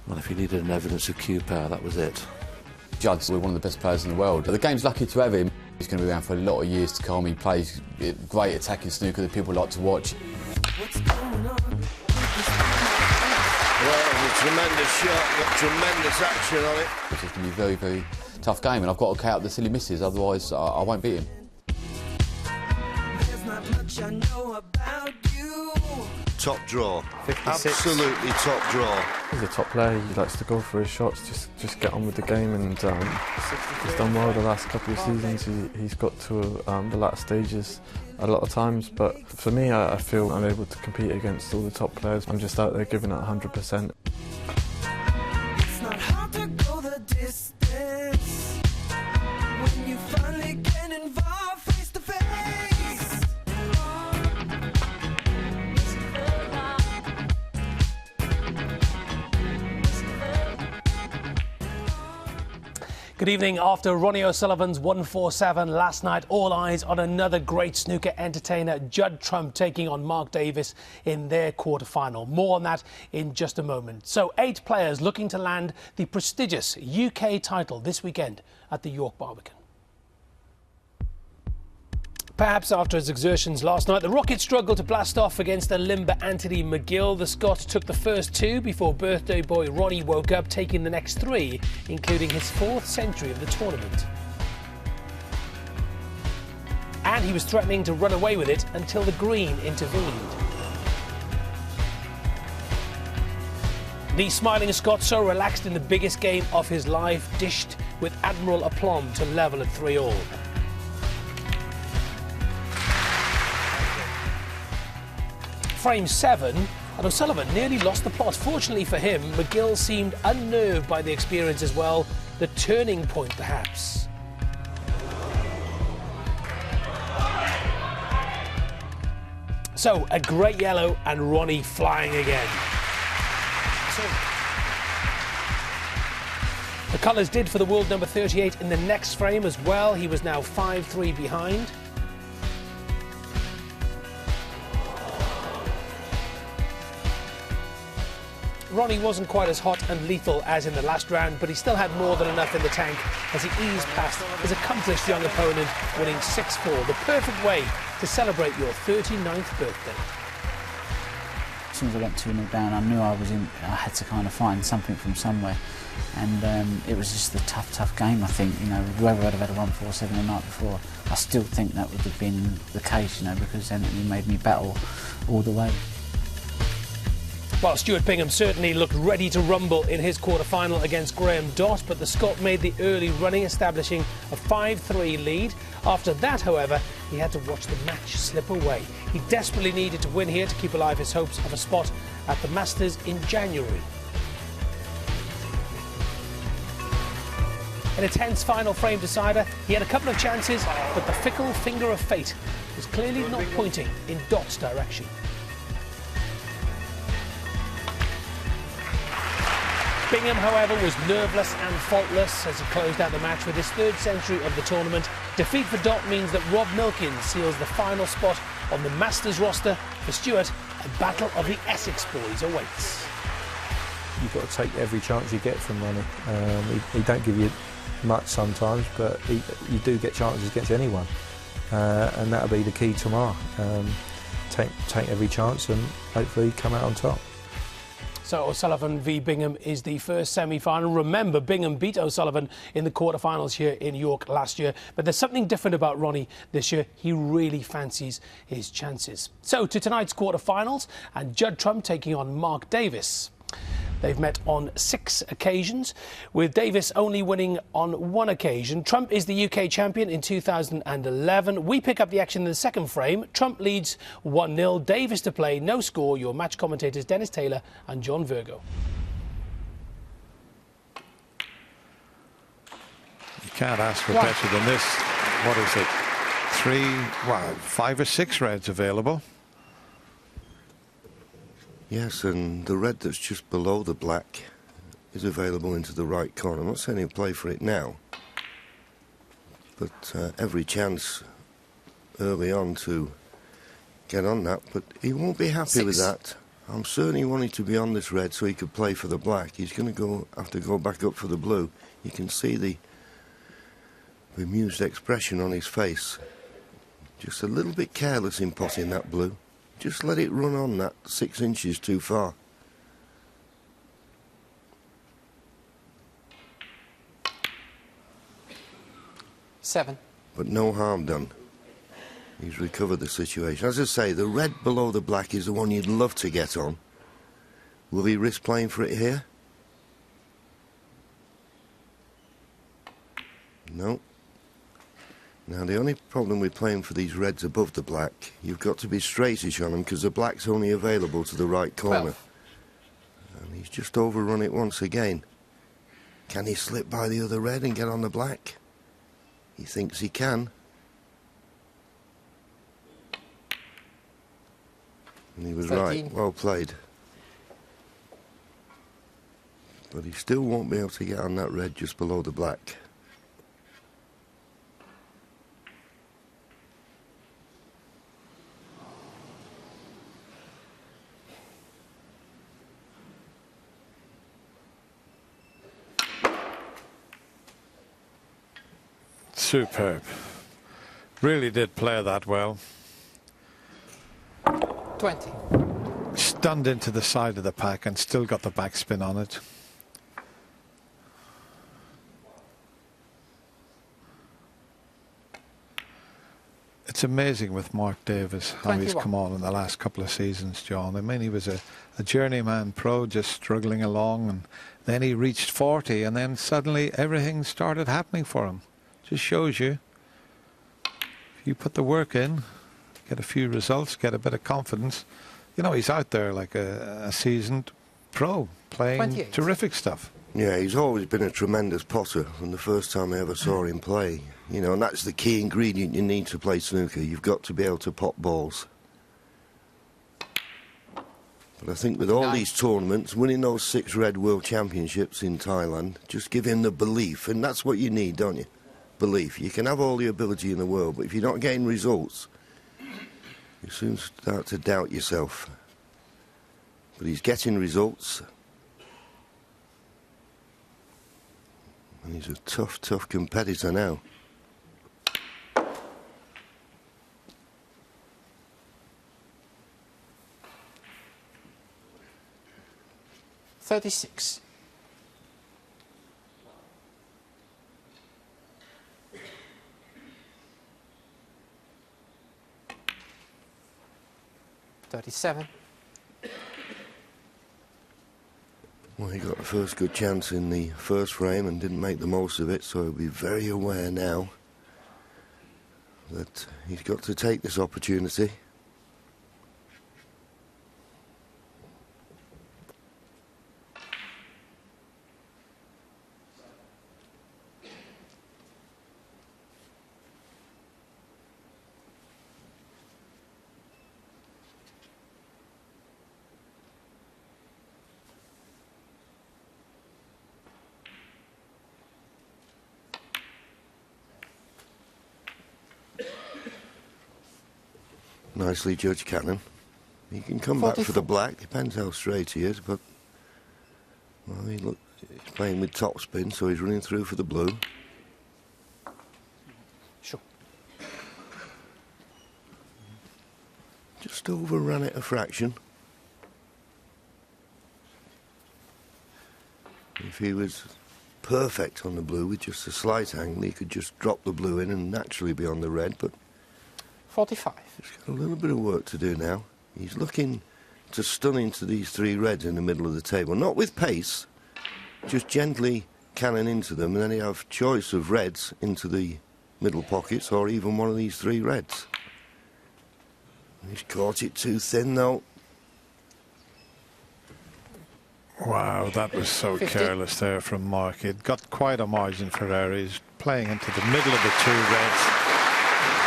Well, if you needed an evidence of cue power, that was it. Judd's one of the best players in the world. The game's lucky to have him. He's going to be around for a lot of years to come. He plays great attacking snooker that people like to watch. Well, a tremendous shot, got tremendous action on it. It's going to be a very, very tough game, and I've got to count the silly misses, otherwise I won't beat him. There's not much I know about you. Top draw. 56. Absolutely top draw. He's a top player. He likes to go for his shots, just get on with the game, and he's done well the last couple of seasons. He's got to the latter stages a lot of times, but for me, I feel I'm able to compete against all the top players. I'm just out there giving it 100%. It's not hard to go the distance when you finally get involved face to face. Good evening. After Ronnie O'Sullivan's 147 last night, all eyes on another great snooker entertainer, Judd Trump, taking on Mark Davis in their quarter-final. More on that in just a moment. So 8 players looking to land the prestigious UK title this weekend at the York Barbican. Perhaps after his exertions last night, the Rocket struggled to blast off against a limber Anthony McGill. The Scot took the first 2 before birthday boy Ronnie woke up, taking the next 3, including his 4th century of the tournament. And he was threatening to run away with it until the green intervened. The smiling Scot, so relaxed in the biggest game of his life, dished with admirable aplomb to level at 3-all. Frame 7, and O'Sullivan nearly lost the plot. Fortunately for him, McGill seemed unnerved by the experience as well, the turning point perhaps. So, a great yellow and Ronnie flying again. The colours did for the world number 38 in the next frame as well. He was now 5-3 behind. Ronnie wasn't quite as hot and lethal as in the last round, but he still had more than enough in the tank as he eased past his accomplished young opponent, winning 6-4, the perfect way to celebrate your 39th birthday. As soon as I went 2-0 down, I knew I had to kind of find something from somewhere, and it was just a tough game. I think, you know, whoever would have had a 147 the night before, I still think that would have been the case, you know, because Anthony made me battle all the way. Well, Stuart Bingham certainly looked ready to rumble in his quarter-final against Graham Dott, but the Scot made the early running, establishing a 5-3 lead. After that, however, he had to watch the match slip away. He desperately needed to win here to keep alive his hopes of a spot at the Masters in January. In a tense final frame decider, he had a couple of chances, but the fickle finger of fate was clearly not pointing in Dott's direction. Bingham, however, was nerveless and faultless as he closed out the match with his 3rd century of the tournament. Defeat for Dott means that Rob Milkins seals the final spot on the Masters roster. For Stuart, a battle of the Essex boys awaits. You've got to take every chance you get from Ronnie. He don't give you much sometimes, but you do get chances against anyone, and that'll be the key tomorrow. Take every chance and hopefully come out on top. So O'Sullivan v Bingham is the first semi-final. Remember, Bingham beat O'Sullivan in the quarterfinals here in York last year. But there's something different about Ronnie this year. He really fancies his chances. So to tonight's quarterfinals, and Judd Trump taking on Mark Davis. They've met on 6 occasions, with Davis only winning on 1 occasion. Trump is the UK champion in 2011. We pick up the action in the second frame. Trump leads 1-0. Davis to play, no score. Your match commentators Dennis Taylor and John Virgo. You can't ask for better than this. What is it? 5 or 6 reds available. Yes, and the red that's just below the black is available into the right corner. I'm not saying he'll play for it now, but every chance early on to get on that, but he won't be happy with that. I'm certain he wanted to be on this red so he could play for the black. He's going to have to go back up for the blue. You can see the bemused expression on his face. Just a little bit careless in potting that blue. Just let it run on that 6 inches too far. Seven. But no harm done. He's recovered the situation. As I say, the red below the black is the one you'd love to get on. Will he risk playing for it here? No. Now, the only problem with playing for these reds above the black, you've got to be straightish on them because the black's only available to the right corner. 12. And he's just overrun it once again. Can he slip by the other red and get on the black? He thinks he can. And he was 13. right. Well played. But he still won't be able to get on that red just below the black. Superb. Really did play that well. 20. Stunned into the side of the pack and still got the backspin on it. It's amazing with Mark Davis how he's 21. come on in the last couple of seasons, John. I mean, he was a journeyman pro just struggling along, and then he reached 40 and then suddenly everything started happening for him. Just shows you, if you put the work in, get a few results, get a bit of confidence, you know, he's out there like a seasoned pro playing 28. terrific stuff. Yeah, he's always been a tremendous potter from the first time I ever saw him play. You know, and that's the key ingredient you need to play snooker. You've got to be able to pot balls. But I think with all these tournaments, winning those 6 red world championships in Thailand, just give him the belief, and that's what you need, don't you? Belief. You can have all the ability in the world, but if you're not getting results, you soon start to doubt yourself. But he's getting results. And he's a tough, tough competitor now. $36. $37. Well, he got the first good chance in the first frame and didn't make the most of it, so he'll be very aware now that he's got to take this opportunity. Nicely judged, Cannon. He can come back for the black. Depends how straight he is, but well, he's playing with topspin, so he's running through for the blue. Sure. Just overran it a fraction. If he was perfect on the blue with just a slight angle, he could just drop the blue in and naturally be on the red, but 45. he's got a little bit of work to do now. He's looking to stun into these three reds in the middle of the table. Not with pace, just gently cannon into them, and then you have choice of reds into the middle pockets or even one of these three reds. He's caught it too thin though. Wow, that was so 50. careless there from Mark. He'd got quite a margin for error. He's playing into the middle of the two reds,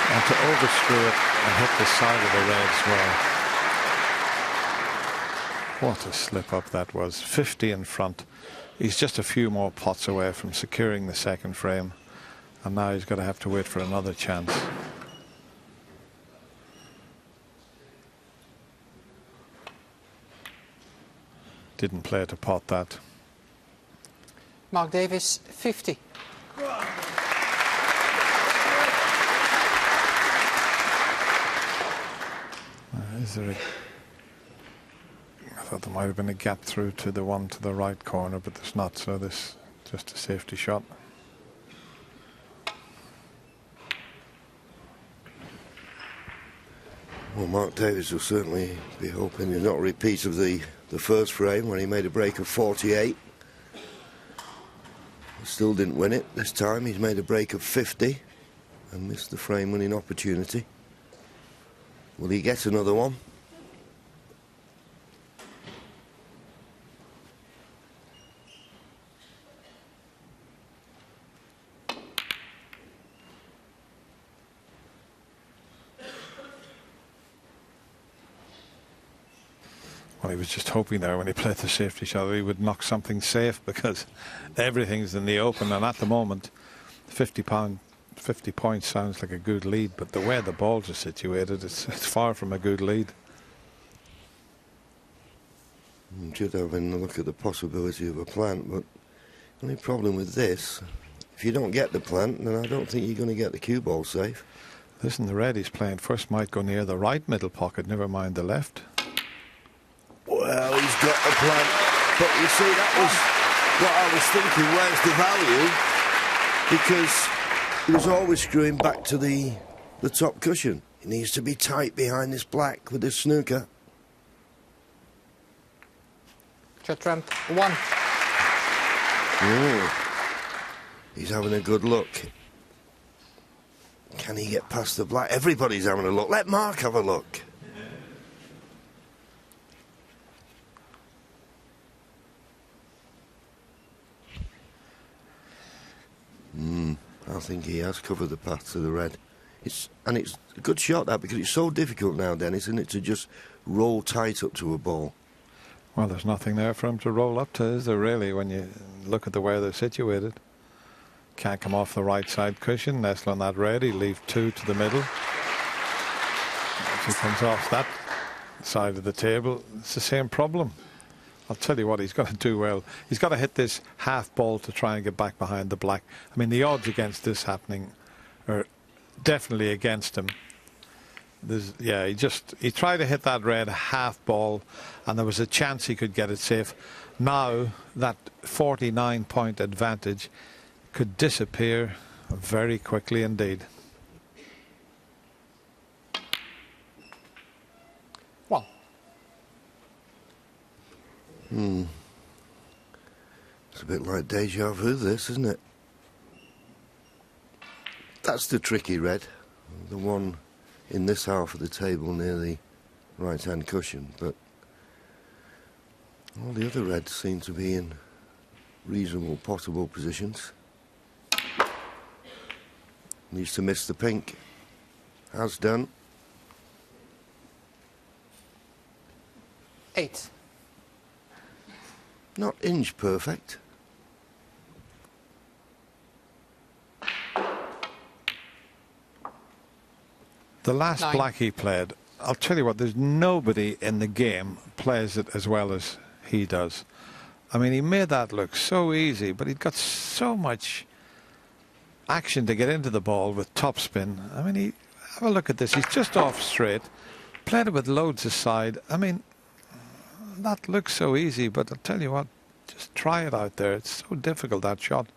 and to overscrew it and hit the side of the reds, well, what a slip up that was. 50 in front. He's just a few more pots away from securing the second frame, and now he's going to have to wait for another chance. Didn't play to pot that. Mark Davis, 50. Is there a... I thought there might have been a gap through to the one to the right corner, but there's not, so this just a safety shot. Well, Mark Davis will certainly be hoping it's not a repeat of the first frame when he made a break of 48. He still didn't win it. This time he's made a break of 50 and missed the frame winning opportunity. Will he get another one? Well, he was just hoping there when he played the safety shot he would knock something safe, because everything's in the open, and at the moment 50 points sounds like a good lead, but the way the balls are situated, it's far from a good lead. Just having a look at the possibility of a plant, but the only problem with this, if you don't get the plant, then I don't think you're going to get the cue ball safe. Listen, the red he's playing first might go near the right middle pocket, never mind the left. Well, he's got a plant, but you see, that was what I was thinking. Where's the value? Because he was always screwing back to the top cushion. He needs to be tight behind this black with this snooker. Shot trump, 1. He's having a good look. Can he get past the black? Everybody's having a look. Let Mark have a look. I think he has covered the path to the red. It's a good shot, that, because it's so difficult now, Dennis, isn't it, to just roll tight up to a ball. Well, there's nothing there for him to roll up to, is there, really, when you look at the way they're situated? Can't come off the right side cushion, nestle on that red, he'll leave 2 to the middle. If he comes off that side of the table, it's the same problem. I'll tell you what he's got to do well. He's got to hit this half ball to try and get back behind the black. I mean, the odds against this happening are definitely against him. He tried to hit that red half ball, and there was a chance he could get it safe. Now that 49-point advantage could disappear very quickly indeed. 1. It's a bit like deja vu, this, isn't it? That's the tricky red, the one in this half of the table near the right-hand cushion, but all the other reds seem to be in reasonable potable positions. Needs to miss the pink. Has done. 8. Not inch perfect. The last 9. black he played, I'll tell you what, there's nobody in the game plays it as well as he does. I mean, he made that look so easy, but he'd got so much action to get into the ball with topspin. I mean, have a look at this. He's just off straight, played it with loads aside. I mean, that looks so easy, but I'll tell you what, just try it out there. It's so difficult, that shot.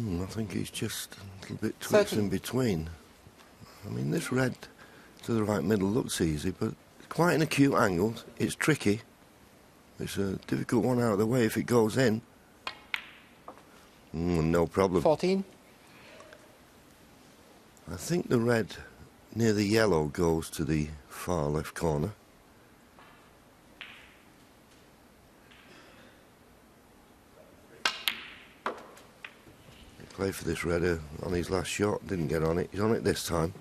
I think he's just a little bit twixt in between. I mean, this red to the right middle looks easy, but quite an acute angle. It's tricky. It's a difficult one out of the way if it goes in. No problem. 14. I think the red near the yellow goes to the far left corner. He played for this red on his last shot, didn't get on it. He's on it this time.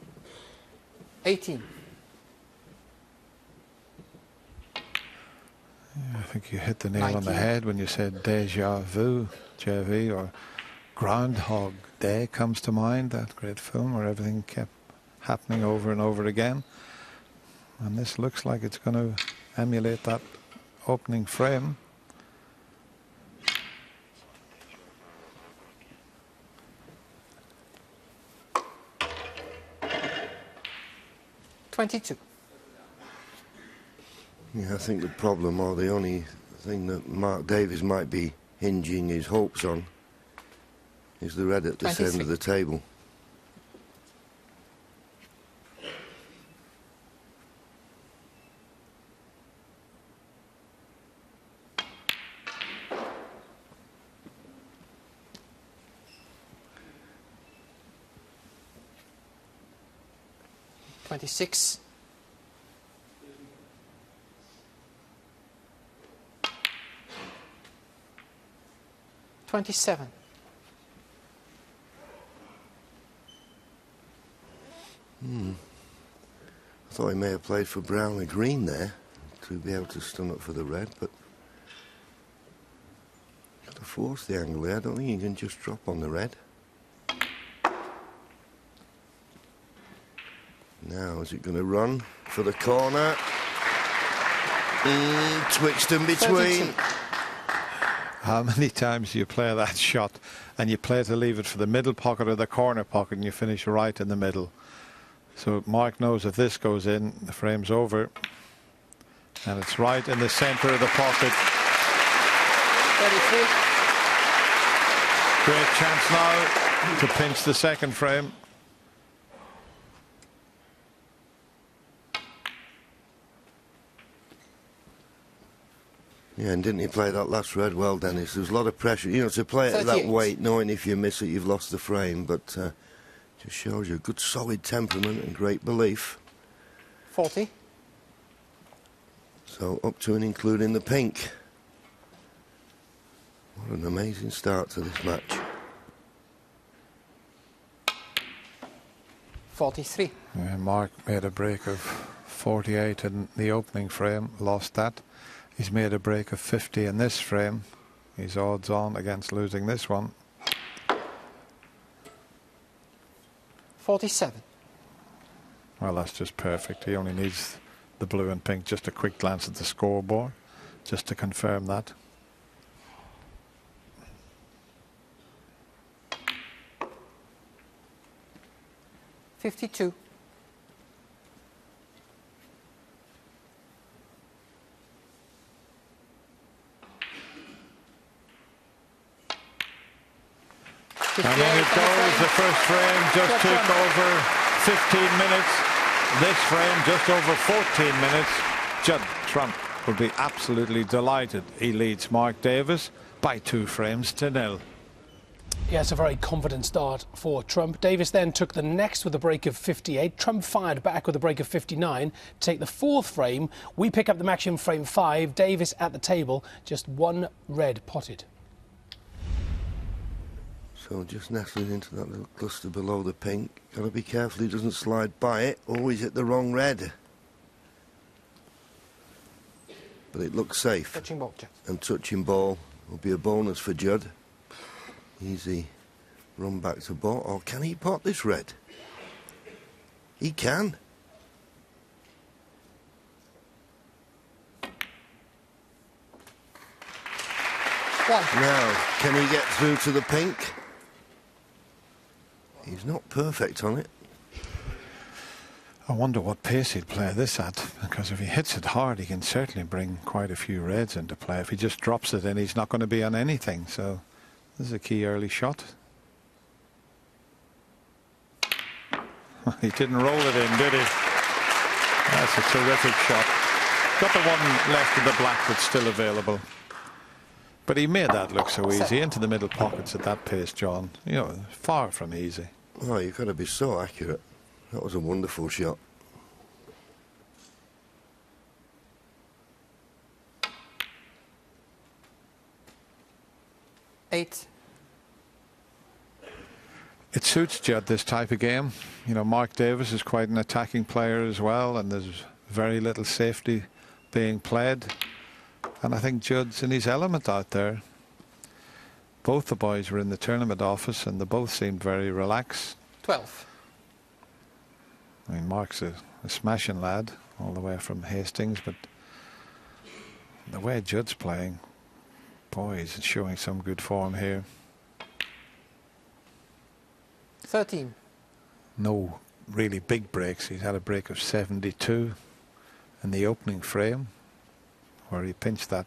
18. I think you hit the nail 19. on the head when you said déjà vu, JV, or Groundhog Day comes to mind, that great film where everything kept happening over and over again. And this looks like it's going to emulate that opening frame. $22. Yeah, I think the problem, or the only thing that Mark Davies might be hinging his hopes on, is the red at this 23. end of the table. $26. $27. I thought he may have played for brown or green there to be able to stun up for the red, but got to force the angle there. I don't think you can just drop on the red. Now, is it going to run for the corner? Twixt in between. 32. How many times do you play that shot and you play to leave it for the middle pocket or the corner pocket and you finish right in the middle? So Mark knows if this goes in, the frame's over. And it's right in the centre of the pocket. 33. Great chance now to pinch the second frame. Yeah, and didn't he play that last red well, Dennis? There was a lot of pressure, you know, to play it at that 38. weight, knowing if you miss it, you've lost the frame. But just shows you a good, solid temperament and great belief. 40. So up to and including the pink. What an amazing start to this match. 43. Yeah, Mark made a break of 48 in the opening frame, lost that. He's made a break of 50 in this frame. He's odds on against losing this one. 47. Well, that's just perfect. He only needs the blue and pink, just a quick glance at the scoreboard, just to confirm that. $52. And then it goes. The first frame just took over 15 minutes. This frame just over 14 minutes. Judd Trump will be absolutely delighted. He leads Mark Davies by 2 frames to 0. Yes, a very confident start for Trump. Davis then took the next with a break of 58. Trump fired back with a break of 59 to take the 4th frame. We pick up the match in frame 5. Davis at the table, just 1 red potted. So just nestling into that little cluster below the pink. Got to be careful he doesn't slide by it. Always hit the wrong red. But it looks safe. Touching ball, Judd. And touching ball will be a bonus for Judd. Easy run back to ball. Or can he pot this red? He can. Now, can he get through to the pink? He's not perfect on it. I wonder what pace he'd play this at, because if he hits it hard, he can certainly bring quite a few reds into play. If he just drops it in, he's not going to be on anything. So this is a key early shot. He didn't roll it in, did he? That's a terrific shot. Got the one left of the black that's still available. But he made that look so easy. Into the middle pockets at that pace, John. You know, far from easy. Oh, you've got to be so accurate. That was a wonderful shot. Eight. It suits Judd, this type of game. You know, Mark Davis is quite an attacking player as well, and there's very little safety being played. And I think Judd's in his element out there. Both the boys were in the tournament office, and they both seemed very relaxed. 12. I mean, Mark's a smashing lad, all the way from Hastings, but the way Judd's playing, boy, he's showing some good form here. 13. No really big breaks. He's had a break of 72 in the opening frame, where he pinched that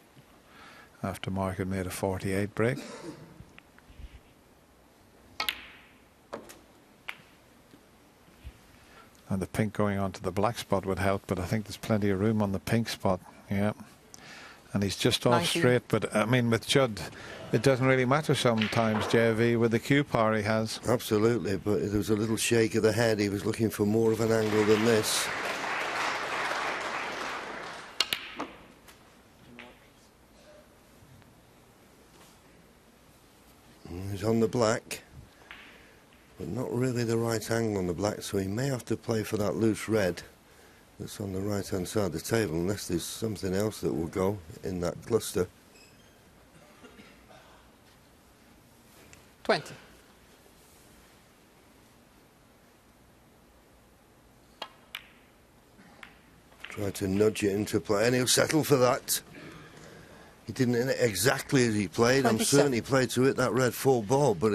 after Mark had made a 48 break. And the pink going onto the black spot would help, but I think there's plenty of room on the pink spot. Yeah. And he's just off 19. straight, but I mean, with Judd, it doesn't really matter sometimes, JV, with the cue power he has. Absolutely, but there was a little shake of the head. He was looking for more of an angle than this. He's on the black, but not really the right angle on the black, so he may have to play for that loose red that's on the right hand side of the table, unless there's something else that will go in that cluster. 20. Try to nudge it into play, and he'll settle for that. He didn't hit it exactly as he played. 27. I'm certain he played to hit that red full ball, but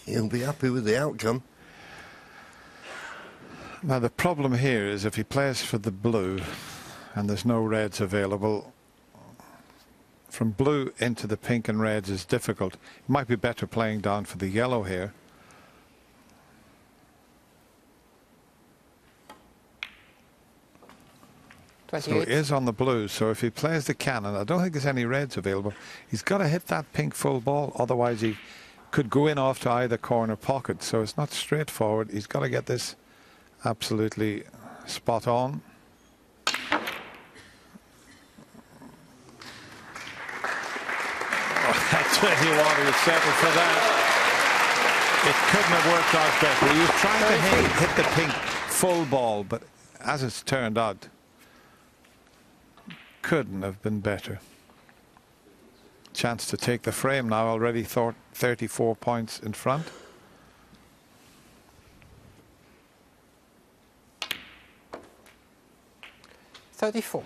he'll be happy with the outcome. Now the problem here is if he plays for the blue and there's no reds available, from blue into the pink and reds is difficult. It might be better playing down for the yellow here. So he is on the blue, so if he plays the cannon, I don't think there's any reds available. He's got to hit that pink full ball, otherwise he could go in off to either corner pocket, so it's not straightforward. He's got to get this absolutely spot on. Oh, that's where he wanted to settle for that. It couldn't have worked out better. He was trying to hit the pink full ball, but as it's turned out, couldn't have been better. Chance to take the frame now, already 34 points in front. $34.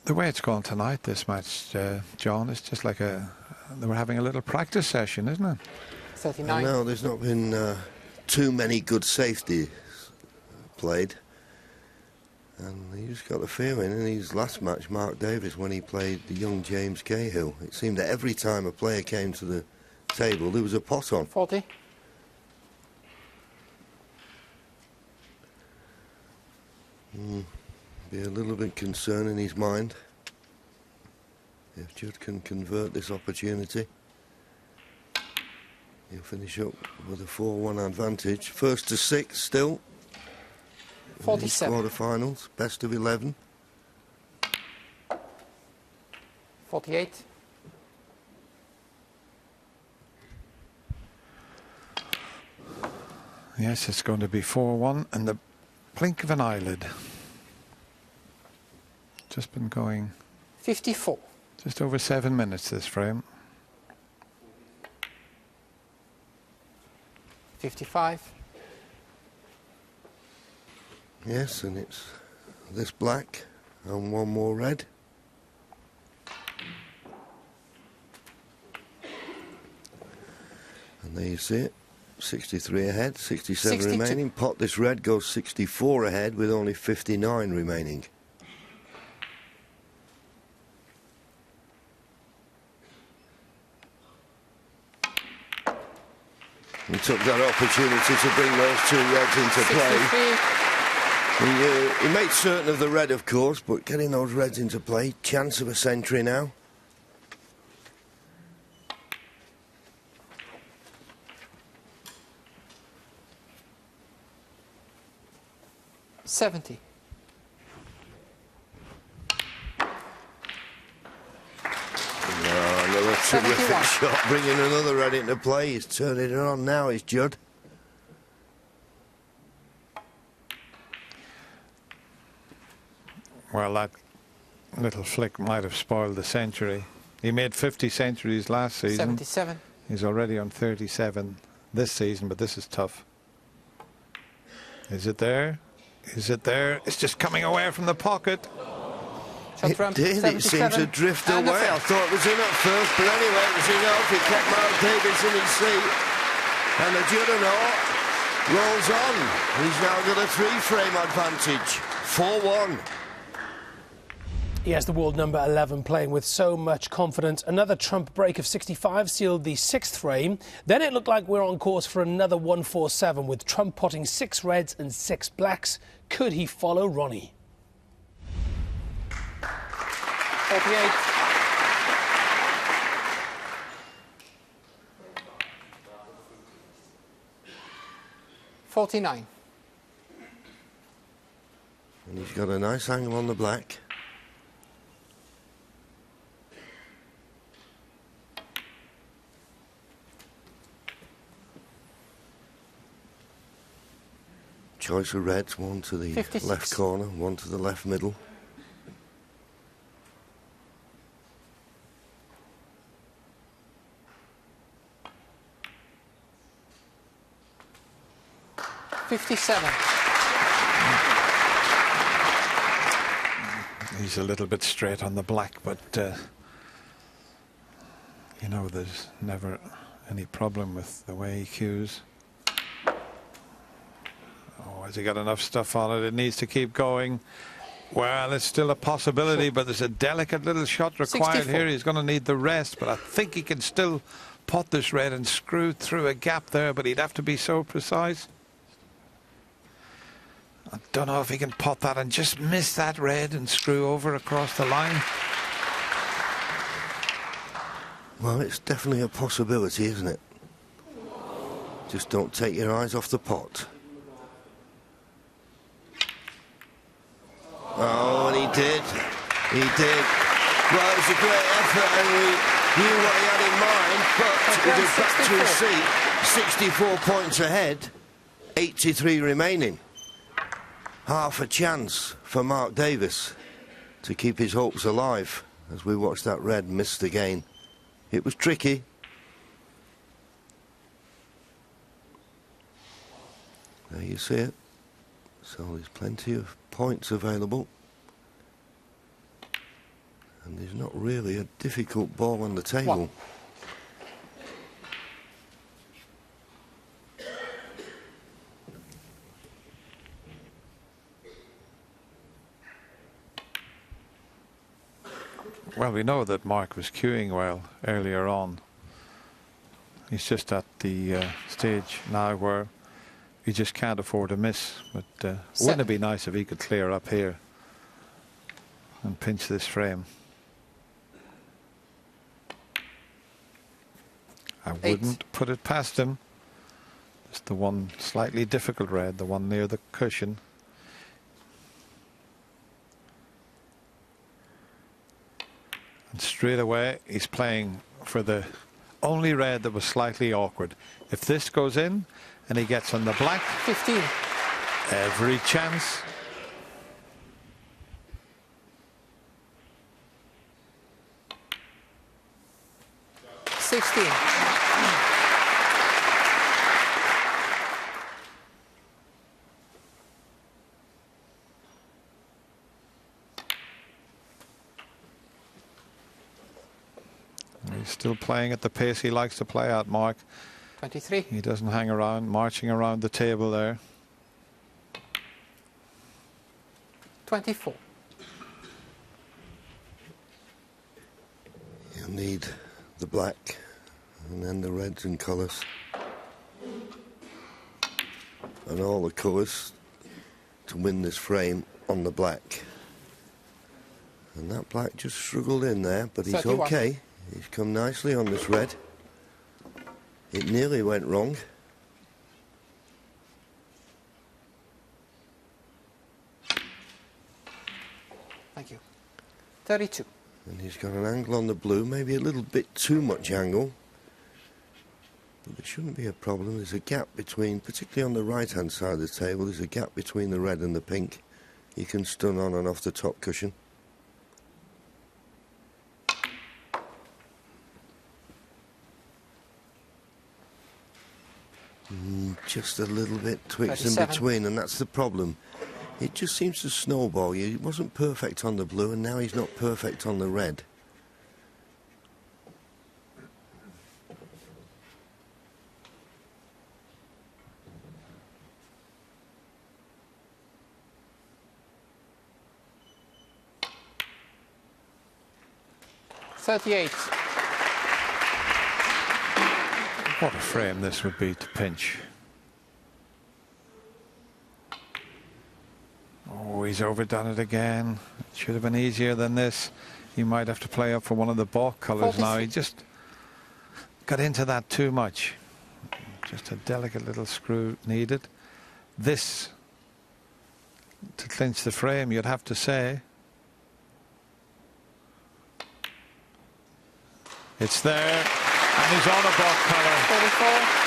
The way it's gone tonight, this match, John, is just like they were having a little practice session, isn't it? 39. No, there's not been too many good safeties played. And he just got the feeling in his last match, Mark Davis, when he played the young James Cahill, it seemed that every time a player came to the table, there was a pot on. 40. Be a little bit concerned in his mind if Judd can convert this opportunity. He'll finish up with a 4-1 advantage. First to 6 still. 47. Quarterfinals, best of 11. 48. Yes, it's going to be 4-1 and the blink of an eyelid. Just been going 54. just over 7 minutes this frame. 55. Yes, and it's this black and one more red. And there you see it, 63 ahead, 67 62. remaining. Pot this red goes 64 ahead with only 59 remaining. He took that opportunity to bring those two reds into play. He made certain of the red, of course, but getting those reds into play, chance of a century now. $70. Another terrific shot, bringing another red into play. He's turning it on now, is Judd. Well, that little flick might have spoiled the century. He made 50 centuries last season. 77. He's already on 37 this season, but this is tough. Is it there? Is it there? It's just coming away from the pocket. It did. It seemed to drift away. I thought it was in at first, but anyway, it was enough. It kept Mark Davis in his seat. And the Juddenor rolls on. He's now got a 3-frame advantage. 4-1. Yes, the world number 11 playing with so much confidence. Another trump break of 65 sealed the 6th frame. Then it looked like we're on course for another 147 with Trump potting 6 reds and 6 blacks. Could he follow Ronnie? 48. $49. And he's got a nice angle on the black. Choice of reds, one to the 56. left corner, one to the left middle. $57. He's a little bit straight on the black, but you know, there's never any problem with the way he cues. Oh, has he got enough stuff on it? It needs to keep going. Well, it's still a possibility, but there's a delicate little shot required 64. here. He's going to need the rest, but I think he can still pot this red and screw through a gap there, but he'd have to be so precise. I don't know if he can pot that and just miss that red and screw over across the line. Well, it's definitely a possibility, isn't it? Just don't take your eyes off the pot. Oh, and he did. He did. Well, it was a great effort, and we knew what he had in mind, but it was back to his seat. 64 points ahead, 83 remaining. Half a chance for Mark Davis to keep his hopes alive as we watched that red miss again. It was tricky. There you see it. So there's plenty of points available. And there's not really a difficult ball on the table. Well, we know that Mark was cueing well earlier on. He's just at the stage now where he just can't afford to miss. But wouldn't it be nice if he could clear up here and pinch this frame? I wouldn't put it past him. Just the one slightly difficult red, the one near the cushion. And straight away, he's playing for the only red that was slightly awkward. If this goes in and he gets on the black, 15. Every chance. He's still playing at the pace he likes to play at, Mark. 23. He doesn't hang around, marching around the table there. 24. You'll need the black and then the reds and colours. and all the colours to win this frame on the black. And that black just struggled in there, but he's 31. okay. He's come nicely on this red. It nearly went wrong. Thank you. 32. And he's got an angle on the blue, maybe a little bit too much angle. But there shouldn't be a problem. There's a gap between, particularly on the right-hand side of the table, there's a gap between the red and the pink. He can stun on and off the top cushion. Just a little bit twixt in 37. between, and that's the problem. It just seems to snowball. He wasn't perfect on the blue, and now he's not perfect on the red. What a frame this would be to pinch. Oh, he's overdone it again. It should have been easier than this. He might have to play up for one of the balk colours now. He just got into that too much. Just a delicate little screw needed. This, to clinch the frame, you'd have to say. It's there, and he's on a balk colour. 34.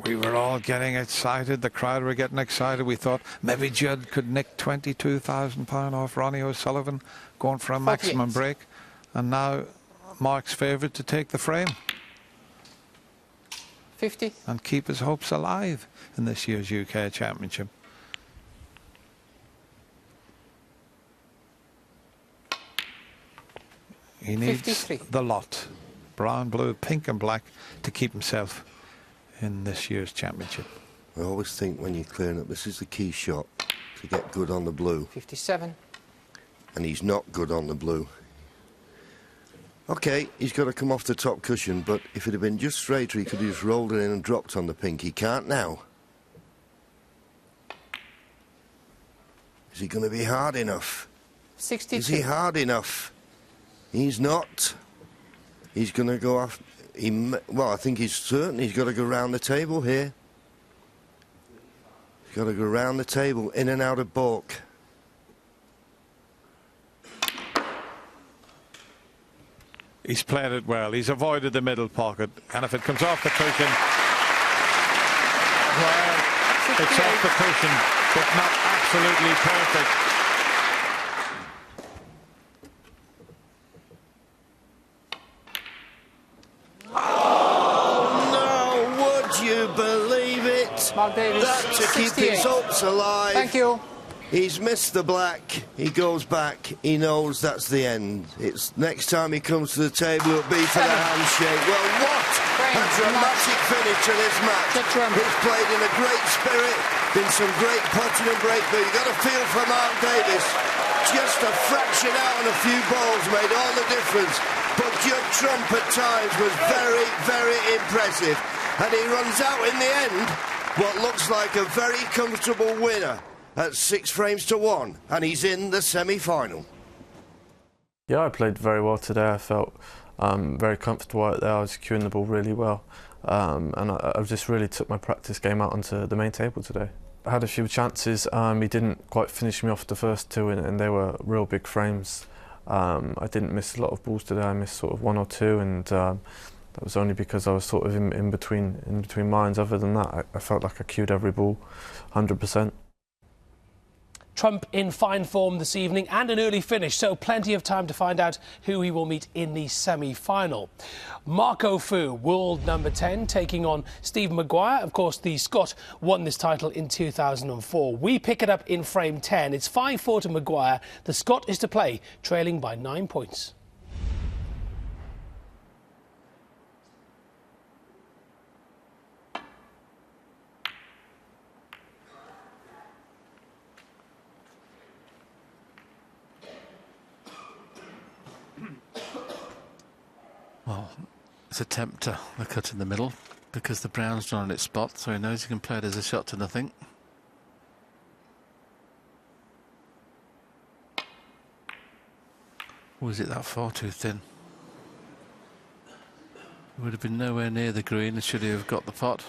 We were all getting excited. The crowd were getting excited. We thought maybe Judd could nick £22,000 off Ronnie O'Sullivan, going for a maximum break. And now Mark's favoured to take the frame 50. and keep his hopes alive in this year's UK Championship. He needs 53. the lot, brown, blue, pink and black, to keep himself in this year's championship. I always think when you're clearing up, this is the key shot to get good on the blue. 57. And he's not good on the blue. Okay, he's got to come off the top cushion, but if it had been just straighter, he could have just rolled it in and dropped on the pink. He can't now. Is he going to be hard enough? 62. Is he hard enough? He's not. He's going to go off. Well, I think he's certain he's got to go round the table here. He's got to go round the table, in and out of balk. He's played it well. He's avoided the middle pocket. And if it comes off the cushion, well, it's off the cushion, but not absolutely perfect. Mark Davis, That to keep 68. his hopes alive. Thank you. He's missed the black. He goes back. He knows that's the end. It's next time he comes to the table, it'll be for the handshake. Well, what a dramatic finish to this match. He's played in a great spirit, been some great potting and break, but you've got to feel for Mark Davis. Just a fraction out and a few balls made all the difference. But Judd Trump at times was very, very impressive. And he runs out in the end what looks like a very comfortable winner at 6-1, and he's in the semi-final. Yeah, I played very well today. I felt very comfortable out there. I was cueing the ball really well, and I just really took my practice game out onto the main table today. I had a few chances. He didn't quite finish me off the first two, and they were real big frames. I didn't miss a lot of balls today. I missed sort of one or two, and that was only because I was sort of in between minds. Other than that, I felt like I cued every ball 100%. Trump in fine form this evening and an early finish, so plenty of time to find out who he will meet in the semi-final. Marco Fu, world number 10, taking on Stephen Maguire. Of course, the Scot won this title in 2004. We pick it up in frame 10. It's 5-4 to Maguire. The Scot is to play, trailing by 9 points. It's attempt to the cut in the middle because the brown's not on its spot, so he knows he can play it as a shot to nothing. Or is it that far too thin? It would have been nowhere near the green should he have got the pot.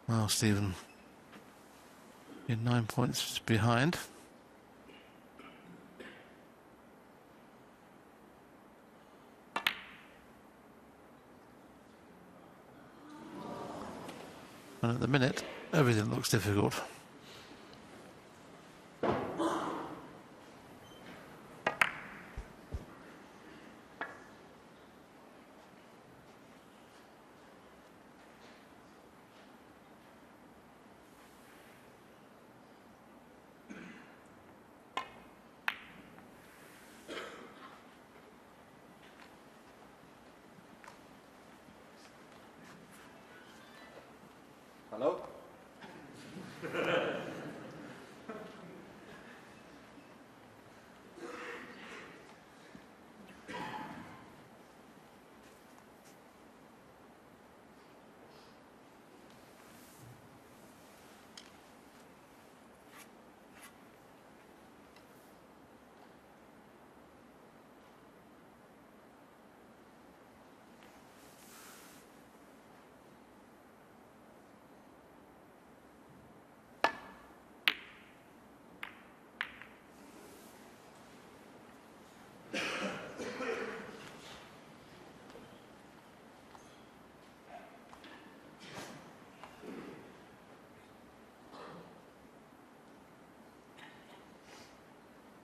Well, Stephen, you're 9 points behind. And at the minute, everything looks difficult. Hello?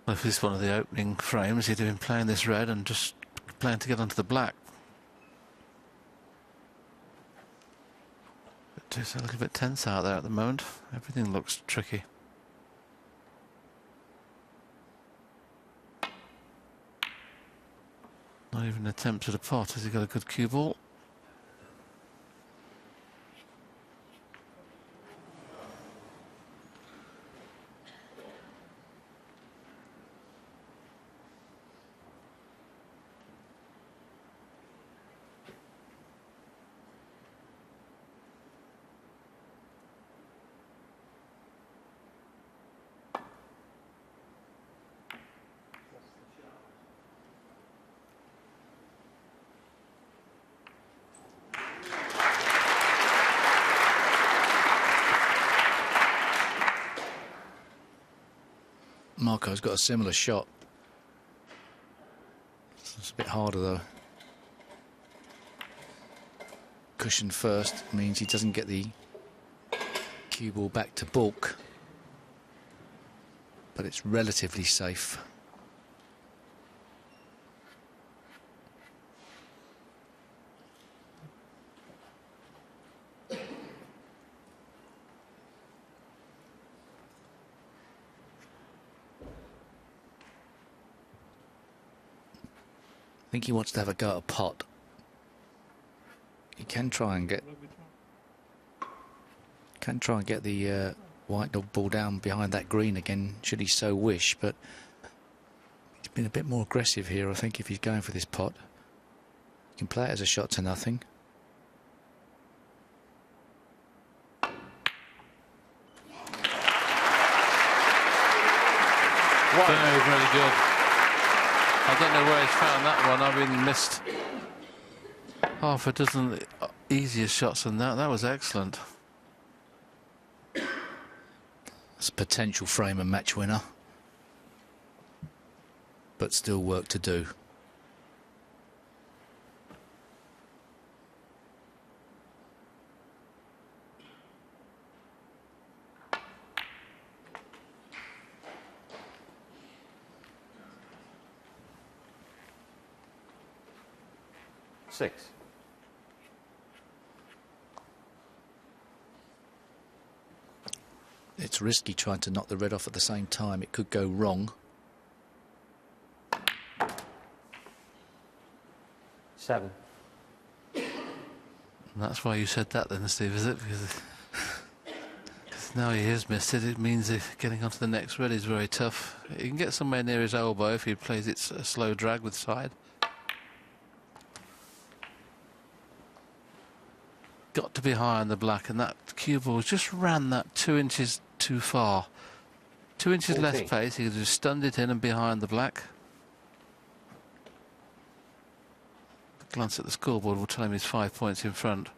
Well, if this is one of the opening frames, he'd have been playing this red and just playing to get onto the black. But it's a little bit tense out there at the moment. Everything looks tricky. Not even an attempt at a pot. Has he got a good cue ball? Marco's got a similar shot. It's a bit harder though. Cushion first means he doesn't get the cue ball back to balk, but it's relatively safe. I think he wants to have a go at a pot. He can try and get the white dog ball down behind that green again, should he so wish, but he's been a bit more aggressive here, I think, if he's going for this pot. He can play it as a shot to nothing. Very, very good. I don't know where he's found that one. I've been missed half a dozen easier shots than that. That was excellent. It's a potential frame and match winner, but still work to do. Six. It's risky trying to knock the red off at the same time. It could go wrong. 7. And that's why you said that then, Steve, is it? Because Now he has missed it. It means that getting onto the next red is very tough. He can get somewhere near his elbow if he plays it a slow drag with side. Got to be high on the black, and that cue ball just ran that 2 inches too far. 2 inches 14. less pace, he could have stunned it in and behind the black. A glance at the scoreboard will tell him he's 5 points in front.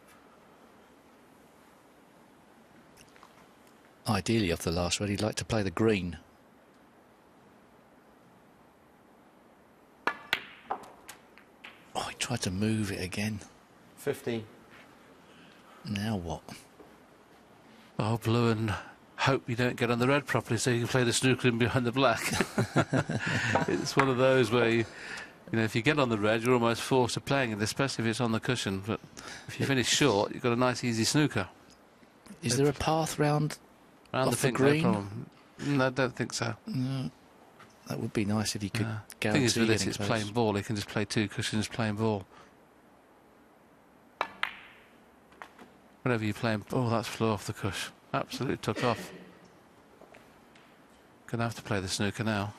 Ideally, off the last red, he'd like to play the green. Oh, he tried to move it again. 15. Now what? Oh, blue, and hope you don't get on the red properly so you can play the snooker in behind the black. It's one of those where you know, if you get on the red, you're almost forced to playing it, especially if it's on the cushion. But if you finish short, you've got a nice, easy snooker. Is there a path round Around off the pink, green? no problem. No, I don't think so. No. That would be nice if you could The thing is guarantee with this, getting it's close. plain ball. He can just play 2 cushions, plain ball. Whenever you play, oh, that's flew off the cush. Absolutely took off. Gonna have to play the snooker now.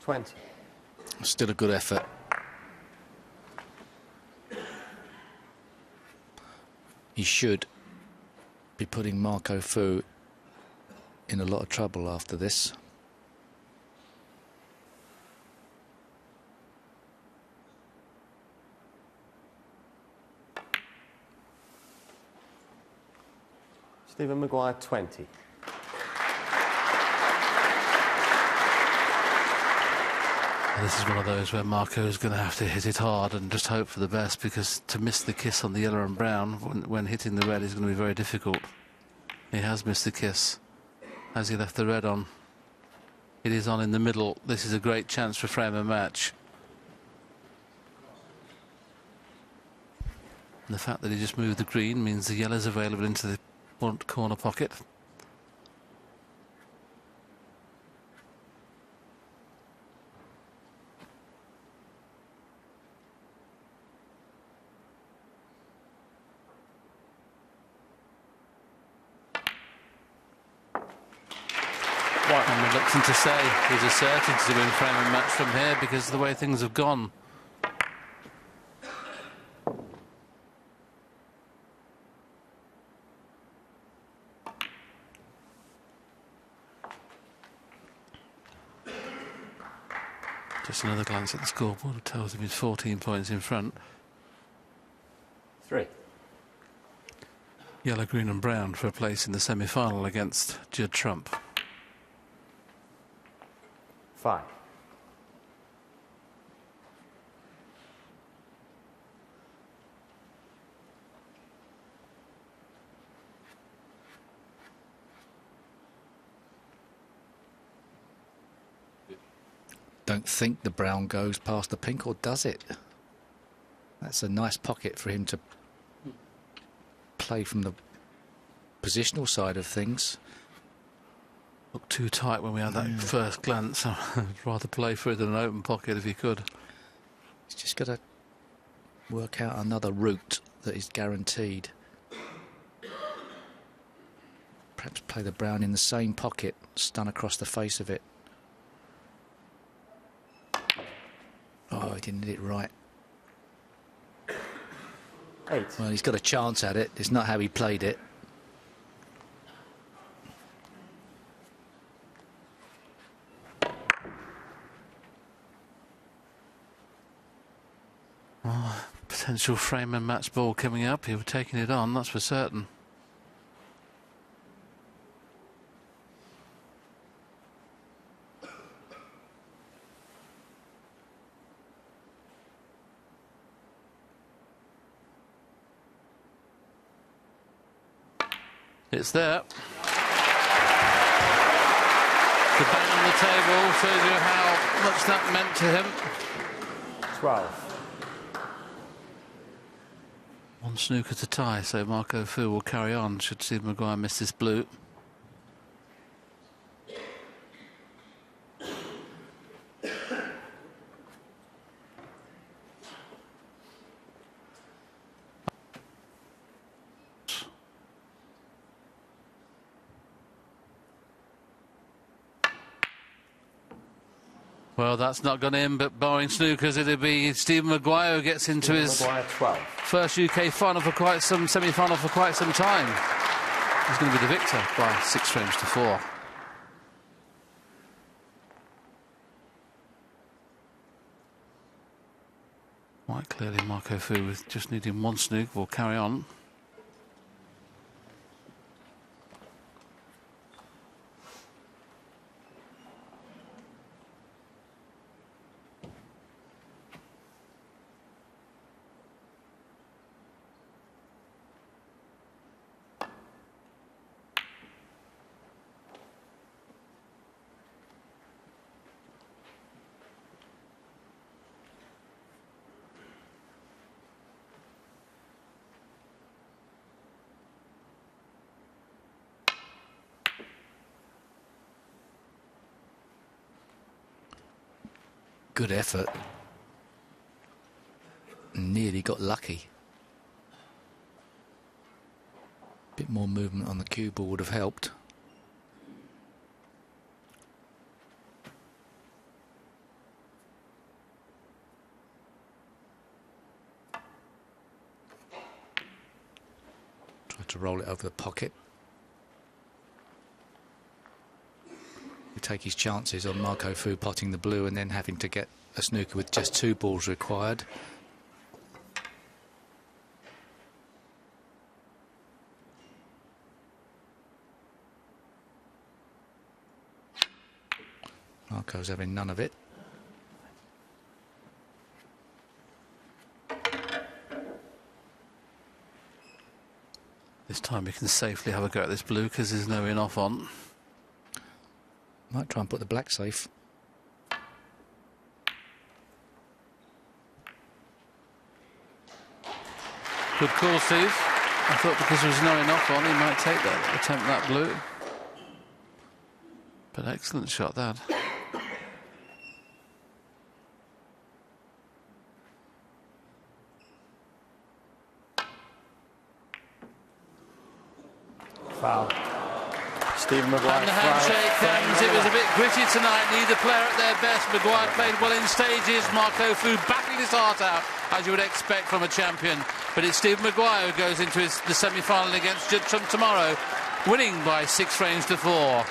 20. Still a good effort. He should be putting Marco Fu in a lot of trouble after this. Stephen Maguire, 20. This is one of those where Marco is going to have to hit it hard and just hope for the best, because to miss the kiss on the yellow and brown when hitting the red is going to be very difficult. He has missed the kiss. Has he left the red on? It is on in the middle. This is a great chance for frame and match. And the fact that he just moved the green means the yellow's available into the front corner pocket. I'm reluctant to say he's asserted to win frame and match from here because of the way things have gone. Just another glance at the scoreboard tells him he's 14 points in front. 3. Yellow, green and brown for a place in the semi-final against Judd Trump. 5. Don't think the brown goes past the pink, or does it? That's a nice pocket for him to play from the positional side of things. Looked too tight when we had that first glance. I'd rather play for it in an open pocket if you could. He's just got to work out another route that is guaranteed. Perhaps play the brown in the same pocket, stun across the face of it. Oh, he didn't hit it right. 8. Well, he's got a chance at it. It's not how he played it. Oh, potential frame and match ball coming up. He was taking it on, that's for certain. It's there. The bang on the table shows you how much that meant to him. 12. One snooker to tie, so Marco Fu will carry on should Steve Maguire miss this blue. Well, that's not gone in, but barring snookers, it'll be Stephen Maguire who gets into his Maguire 12. first UK final for quite some semi-final for quite some time. He's going to be the victor by 6 frames to 4. Quite clearly, Marco Fu with just needing one snook will carry on. Good effort. Nearly got lucky. Bit more movement on the cue ball would have helped. Tried to roll it over the pocket. Take his chances on Marco Fu potting the blue and then having to get a snooker with just 2 balls required. Marco's having none of it. This time we can safely have a go at this blue because there's no in off on. Might try and put the black safe. Good call, Steve. I thought because there was no enough on, he might take that, attempt that blue. But excellent shot, that. Foul. Stephen Maguire. And the handshake comes. It was a bit gritty tonight. Neither player at their best. Maguire played well in stages. Marco Fu battled his heart out, as you would expect from a champion. But it's Stephen Maguire who goes into the semi-final against Judd Trump tomorrow, winning by 6 frames to 4.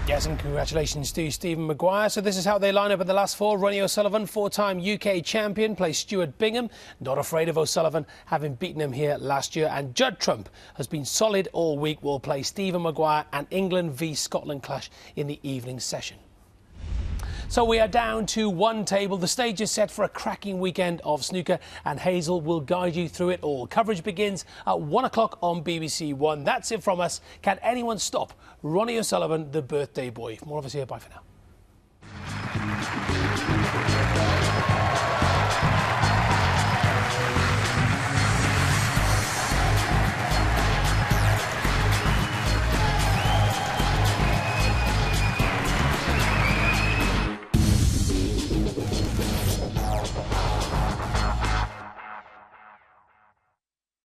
Yes, and congratulations to Stephen Maguire. So this is how they line up in the last 4. Ronnie O'Sullivan, 4-time UK champion, plays Stuart Bingham. Not afraid of O'Sullivan, having beaten him here last year. And Judd Trump has been solid all week. Will play Stephen Maguire and England v Scotland clash in the evening session. So we are down to 1 table. The stage is set for a cracking weekend of snooker, and Hazel will guide you through it all. Coverage begins at 1 o'clock on BBC One. That's it from us. Can anyone stop Ronnie O'Sullivan, the birthday boy? More of us here. Bye for now.